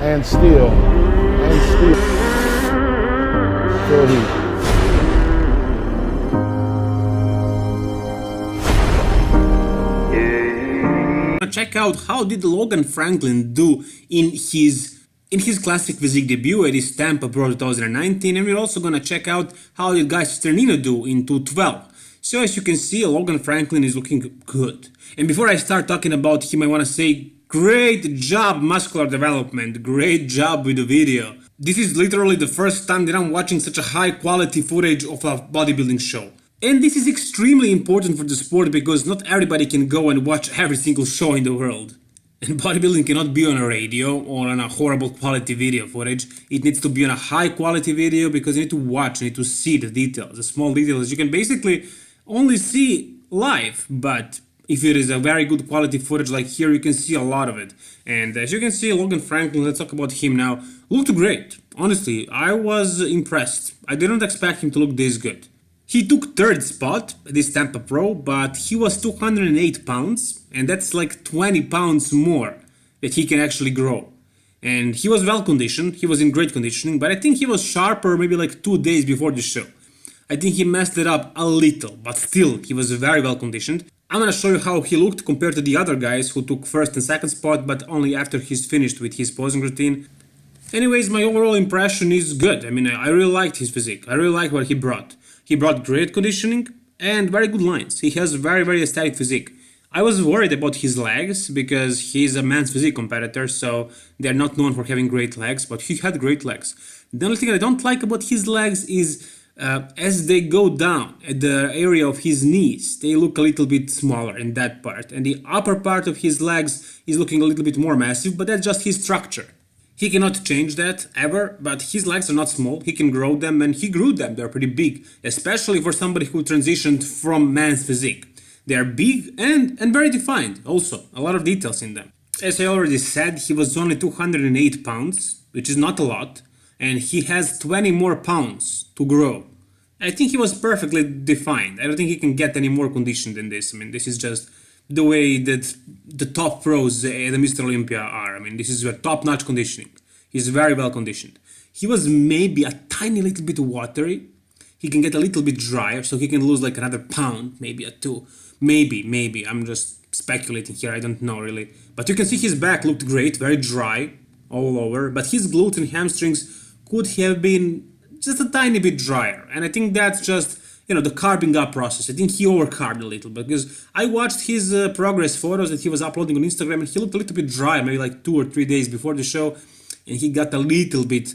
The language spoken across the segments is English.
and still feel heat. Check out how did Logan Franklin do in his classic physique debut at his Tempa Pro 2019, and we're also gonna check out how did Guy Cisternino do in 2012. So as you can see, Logan Franklin is looking good. And before I start talking about him, I want to say great job muscular development, great job with the video. This is literally the first time that I'm watching such a high quality footage of a bodybuilding show. And this is extremely important for the sport because not everybody can go and watch every single show in the world. And bodybuilding cannot be on a radio or on a horrible quality video footage. It needs to be on a high quality video because you need to watch, you need to see the details, the small details you can basically only see live. But if it is a very good quality footage like here, you can see a lot of it. And as you can see, Logan Franklin, let's talk about him now, looked great. Honestly, I was impressed. I didn't expect him to look this good. He took third spot at this Tempa Pro, but he was 208 pounds, and that's like 20 pounds more that he can actually grow. And he was well conditioned, he was in great conditioning, but I think he was sharper maybe like 2 days before the show. I think he messed it up a little, but still, he was very well conditioned. I'm gonna show you how he looked compared to the other guys who took first and second spot, but only after he's finished with his posing routine. Anyways, my overall impression is good. I mean, I really liked his physique. I really liked what he brought. He brought great conditioning and very good lines. He has very aesthetic physique. I was worried about his legs because he's a men's physique competitor, so they're not known for having great legs, but he had great legs. The only thing I don't like about his legs is as they go down at the area of his knees, they look a little bit smaller in that part, and the upper part of his legs is looking a little bit more massive, but that's just his structure. He cannot change that ever, but his legs are not small, he can grow them, and he grew them, they're pretty big, especially for somebody who transitioned from men's physique. They are big and very defined, also, a lot of details in them. As I already said, he was only 208 pounds, which is not a lot, and he has 20 more pounds to grow. I think he was perfectly defined. I don't think he can get any more conditioned than this. I mean, this is just the way that the top pros at the Mr. Olympia are. I mean, this is a top-notch conditioning. He's very well conditioned. He was maybe a tiny little bit watery. He can get a little bit drier, so he can lose like another pound, maybe a 2. Maybe. I'm just speculating here, I don't know really. But you can see his back looked great, very dry all over. But his glutes and hamstrings could have been just a tiny bit drier. And I think that's just, the carbing up process. I think he overcarbed a little bit because I watched his progress photos that he was uploading on Instagram and he looked a little bit dry, maybe like 2 or 3 days before the show, and he got a little bit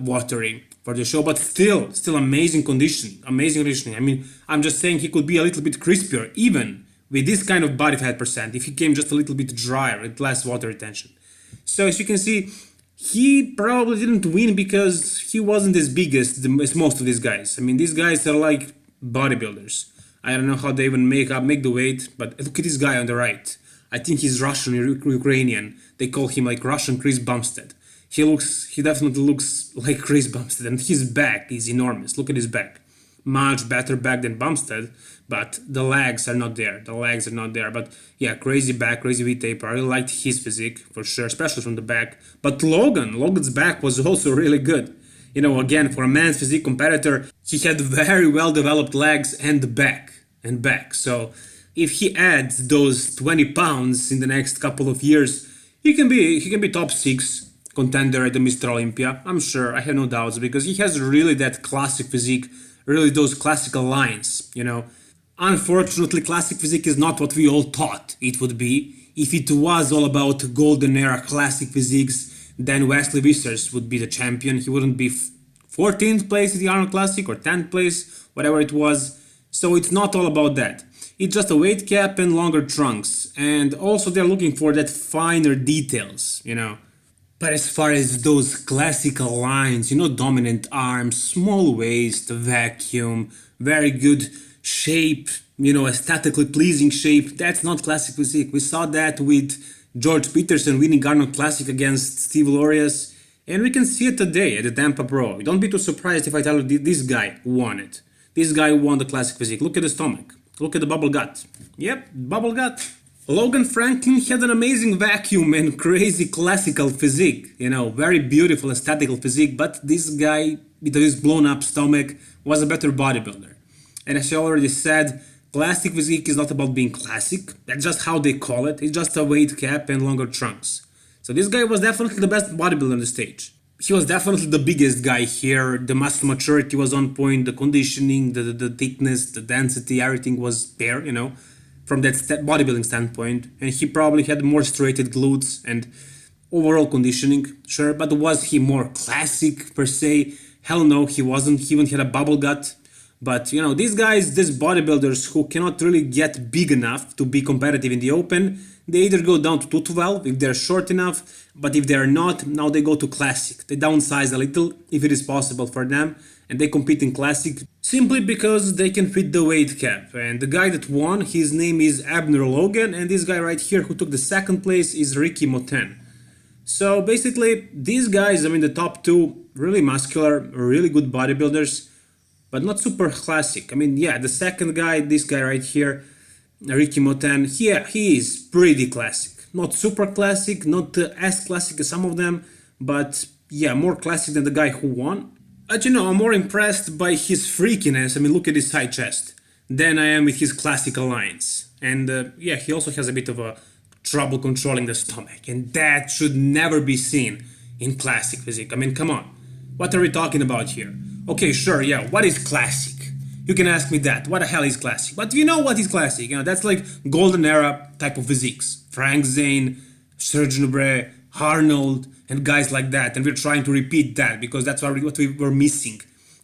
watery for the show, but still amazing conditioning. I mean, I'm just saying he could be a little bit crispier even with this kind of body fat percent if he came just a little bit drier with less water retention. So as you can see, he probably didn't win because he wasn't as big as most of these guys. I mean, these guys are like bodybuilders. I don't know how they even make the weight, but look at this guy on the right. I think he's Russian or Ukrainian. They call him like Russian Chris Bumstead. He definitely looks like Chris Bumstead, and his back is enormous. Look at his back. Much better back than Bumstead, but the legs are not there. But yeah, crazy back, crazy V-taper. I really liked his physique for sure, especially from the back. But Logan's back was also really good. Again, for a man's physique competitor, he had very well developed legs and back. So if he adds those 20 pounds in the next couple of years, he can be top 6 contender at the Mr. Olympia. I'm sure, I have no doubts, because he has really that classic physique, really those classical lines, Unfortunately, classic physique is not what we all thought it would be. If it was all about golden era classic physiques, then Wesley Vissers would be the champion. He wouldn't be 14th place at the Arnold Classic or 10th place, whatever it was. So it's not all about that. It's just a weight cap and longer trunks. And also they're looking for that finer details, But as far as those classical lines, dominant arms, small waist, vacuum, very good shape, aesthetically pleasing shape, that's not classic physique. We saw that with George Peterson winning Arnold Classic against Steve Lorias, and we can see it today at the Tempa Pro. Don't be too surprised if I tell you this guy won it. This guy won the classic physique. Look at the stomach. Look at the bubble gut. Yep, bubble gut. Logan Franklin had an amazing vacuum and crazy classical physique, very beautiful aesthetical physique, but this guy with his blown up stomach was a better bodybuilder. And as I already said, classic physique is not about being classic, that's just how they call it, it's just a weight cap and longer trunks. So this guy was definitely the best bodybuilder on the stage. He was definitely the biggest guy here, the muscle maturity was on point, the conditioning, the thickness, the density, everything was there, from that bodybuilding standpoint. And he probably had more striated glutes and overall conditioning, sure, but was he more classic per se? Hell no, he wasn't. He even had a bubble gut. But these guys, these bodybuilders who cannot really get big enough to be competitive in the open, they either go down to 212 if they're short enough, but if they're not, now they go to classic. They downsize a little if it is possible for them, and they compete in classic simply because they can fit the weight cap. And the guy that won, his name is Abner Logan, and this guy right here who took the second place is Ricky Moten. So basically, these guys, the top two, really muscular, really good bodybuilders, but not super classic. The second guy, this guy right here, Ricky Moten, he is pretty classic. Not super classic, not as classic as some of them, but yeah, more classic than the guy who won. But I'm more impressed by his freakiness, look at his high chest, than I am with his classical lines. And he also has a bit of a trouble controlling the stomach, and that should never be seen in classic physique. Come on, what are we talking about here? Okay, sure, yeah, what is classic? You can ask me that, what the hell is classic? But you know what is classic, that's like golden era type of physiques. Frank Zane, Serge Nubret, Arnold, and guys like that, and we're trying to repeat that because that's what we were missing,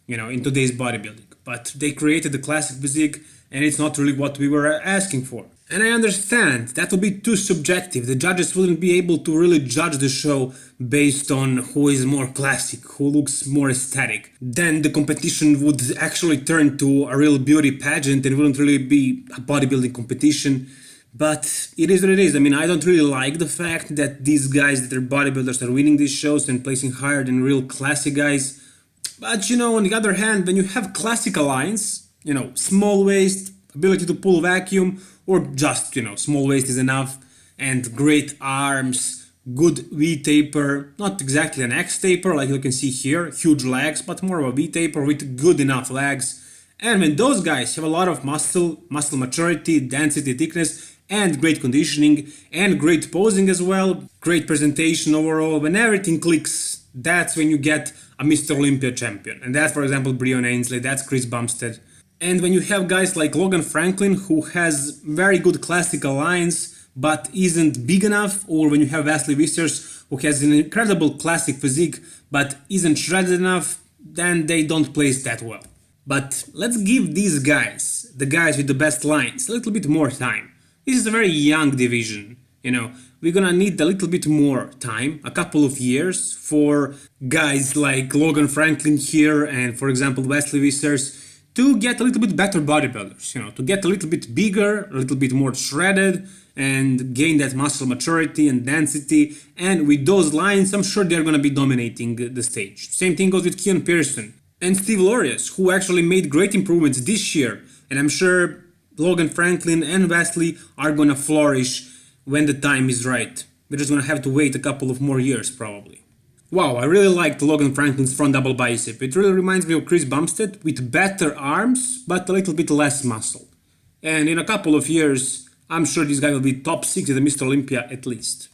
in today's bodybuilding. But they created the classic physique, and it's not really what we were asking for. And I understand that would be too subjective. The judges wouldn't be able to really judge the show based on who is more classic, who looks more aesthetic. Then the competition would actually turn to a real beauty pageant and wouldn't really be a bodybuilding competition. But it is what it is. I don't really like the fact that these guys that are bodybuilders are winning these shows and placing higher than real classic guys. But on the other hand, when you have classical lines, small waist, ability to pull vacuum, or just, small waist is enough, and great arms, good V-taper, not exactly an X-taper like you can see here, huge legs, but more of a V-taper with good enough legs. And when those guys have a lot of muscle maturity, density, thickness, and great conditioning, and great posing as well, great presentation overall, when everything clicks, that's when you get a Mr. Olympia champion. And that's, for example, Breon Ainsley, that's Chris Bumstead. And when you have guys like Logan Franklin, who has very good classical lines, but isn't big enough, or when you have Wesley Vissers, who has an incredible classic physique, but isn't shredded enough, then they don't place that well. But let's give these guys, the guys with the best lines, a little bit more time. This is a very young division, we're gonna need a little bit more time, a couple of years, for guys like Logan Franklin here and, for example, Wesley Vissers, to get a little bit better bodybuilders, to get a little bit bigger, a little bit more shredded, and gain that muscle maturity and density. And with those lines, I'm sure they're going to be dominating the stage. Same thing goes with Keon Pearson and Steve Lorius, who actually made great improvements this year. And I'm sure Logan Franklin and Wesley are going to flourish when the time is right. We're just going to have to wait a couple of more years, probably. Wow, I really liked Logan Franklin's front double bicep. It really reminds me of Chris Bumstead with better arms, but a little bit less muscle. And in a couple of years, I'm sure this guy will be top 6 at the Mr. Olympia at least.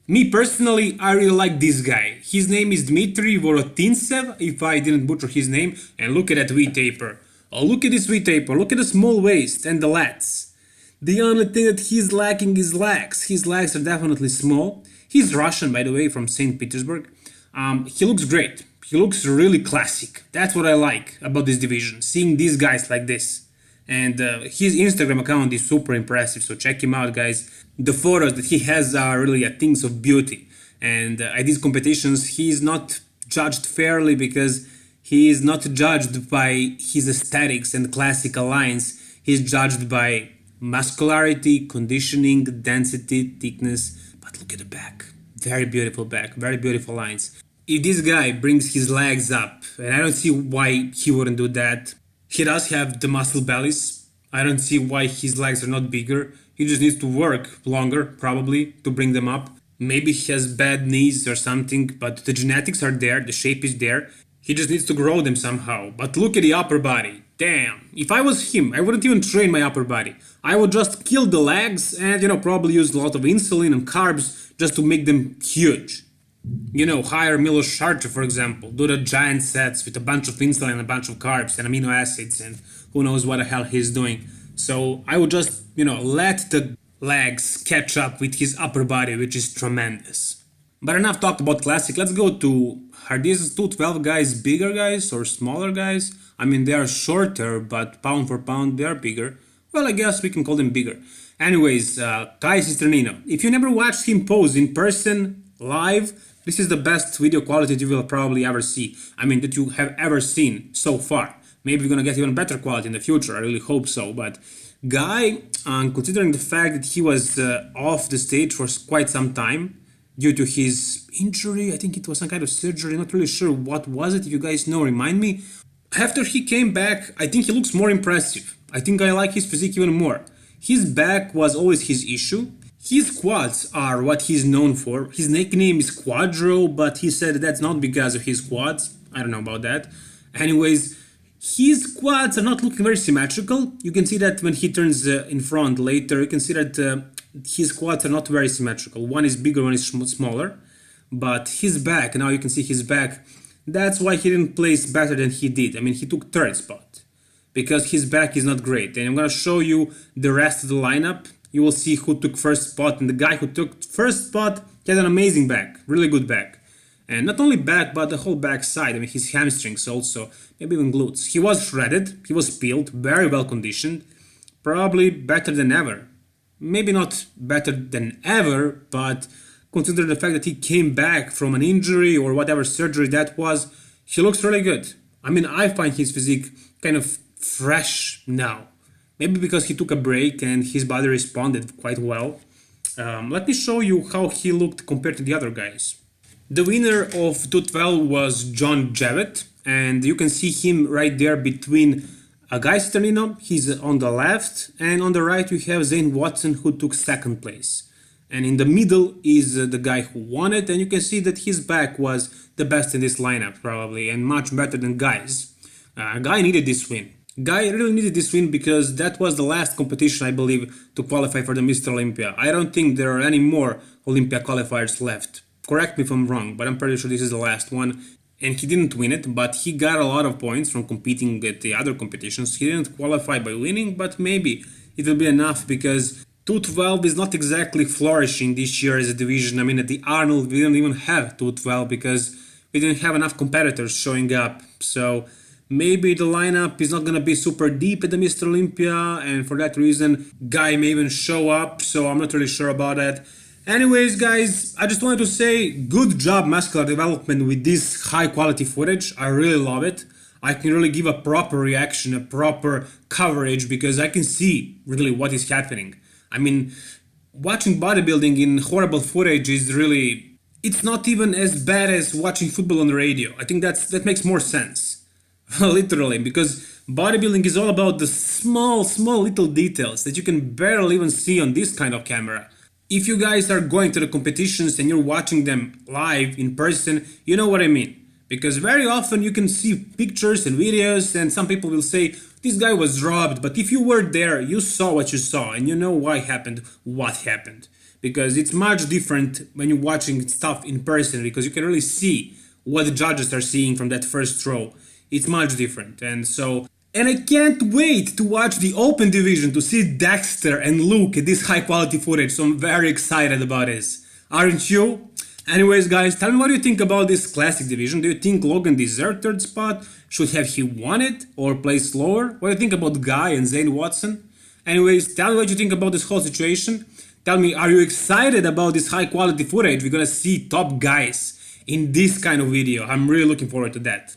Me personally, I really like this guy. His name is Dmitry Vorotintsev, if I didn't butcher his name, and look at that V-taper. Oh, look at this V-taper, look at the small waist and the lats. The only thing that he's lacking is legs. His legs are definitely small. He's Russian, by the way, from St. Petersburg. He looks great. He looks really classic. That's what I like about this division, seeing these guys like this. And his Instagram account is super impressive, so check him out, guys. The photos that he has are really things of beauty. And at these competitions, he is not judged fairly because he is not judged by his aesthetics and classical lines. He's judged by muscularity, conditioning, density, thickness. But look at the back. Very beautiful back, very beautiful lines. If this guy brings his legs up, and I don't see why he wouldn't do that. He does have the muscle bellies. I don't see why his legs are not bigger. He just needs to work longer, probably, to bring them up. Maybe he has bad knees or something, but the genetics are there, the shape is there. He just needs to grow them somehow. But look at the upper body. Damn. If I was him, I wouldn't even train my upper body. I would just kill the legs and, probably use a lot of insulin and carbs just to make them huge. Hire Milos Archer, for example, do the giant sets with a bunch of insulin and a bunch of carbs and amino acids and who knows what the hell he's doing. So I would just, let the legs catch up with his upper body, which is tremendous. But enough talked about classic. Let's go to, are these 212 guys bigger guys or smaller guys? I mean, they are shorter, but pound for pound, they are bigger. Well, I guess we can call them bigger. Anyways, Kai Cisternino. If you never watched him pose in person, live, this is the best video quality you will probably ever see. I mean, that you have ever seen so far. Maybe we're gonna get even better quality in the future, I really hope so. But Guy, considering the fact that he was off the stage for quite some time due to his injury, I think it was some kind of surgery, not really sure what was it, if you guys know, remind me. After he came back, I think he looks more impressive. I think I like his physique even more. His back was always his issue. His quads are what he's known for. His nickname is Quadro, but he said that's not because of his quads. I don't know about that. Anyways, his quads are not looking very symmetrical. You can see that when he turns in front later, you can see that his quads are not very symmetrical. One is bigger, one is smaller. But his back, now you can see his back, that's why he didn't place better than he did. I mean, he took third spot because his back is not great. And I'm gonna show you the rest of the lineup. You will see who took first spot, and the guy who took first spot had an amazing back, really good back. And not only back, but the whole back side. I mean, his hamstrings also, maybe even glutes. He was shredded, he was peeled, very well conditioned, probably better than ever. Maybe not better than ever, but consider the fact that he came back from an injury or whatever surgery that was, he looks really good. I mean, I find his physique kind of fresh now. Maybe because he took a break and his body responded quite well. Let me show you how he looked compared to the other guys. The winner of 212 was John Javett, and you can see him right there between Guy Cisternino, he's on the left, and on the right you have Zane Watson, who took second place. And in the middle is the guy who won it, and you can see that his back was the best in this lineup probably, and much better than Guy's. Guy needed this win. Guy really needed this win because that was the last competition, I believe, to qualify for the Mr. Olympia. I don't think there are any more Olympia qualifiers left. Correct me if I'm wrong, but I'm pretty sure this is the last one. And he didn't win it, but he got a lot of points from competing at the other competitions. He didn't qualify by winning, but maybe it will be enough because 212 is not exactly flourishing this year as a division. I mean, at the Arnold, we didn't even have 212 because we didn't have enough competitors showing up. So maybe the lineup is not going to be super deep at the Mr. Olympia, and for that reason, Guy may even show up, so I'm not really sure about that. Anyways, guys, I just wanted to say good job Muscular Development with this high quality footage. I really love it. I can really give a proper reaction, a proper coverage, because I can see really what is happening. I mean, watching bodybuilding in horrible footage is really, it's not even as bad as watching football on the radio. I think that makes more sense. Literally, because bodybuilding is all about the small little details that you can barely even see on this kind of camera. If you guys are going to the competitions and you're watching them live in person, you know what I mean. Because very often you can see pictures and videos and some people will say, this guy was robbed, but if you were there, you saw what you saw and you know why happened, what happened. Because it's much different when you're watching stuff in person, because you can really see what the judges are seeing from that first row. It's much different. And I can't wait to watch the open division to see Dexter and Luke at this high quality footage, so I'm very excited about this. Aren't you? Anyways, guys, tell me what you think about this classic division. Do you think Logan deserved third spot? Should have he won it or placed lower? What do you think about Guy and Zane Watson? Anyways, tell me what you think about this whole situation. Tell me, are you excited about this high quality footage? We're gonna see top guys in this kind of video. I'm really looking forward to that.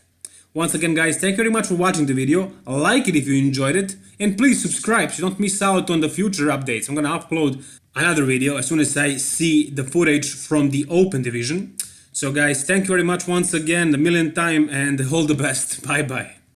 Once again, guys, thank you very much for watching the video. Like it if you enjoyed it, and please subscribe so you don't miss out on the future updates. I'm gonna upload another video as soon as I see the footage from the open division. So guys, thank you very much once again, a million times, and all the best. Bye bye.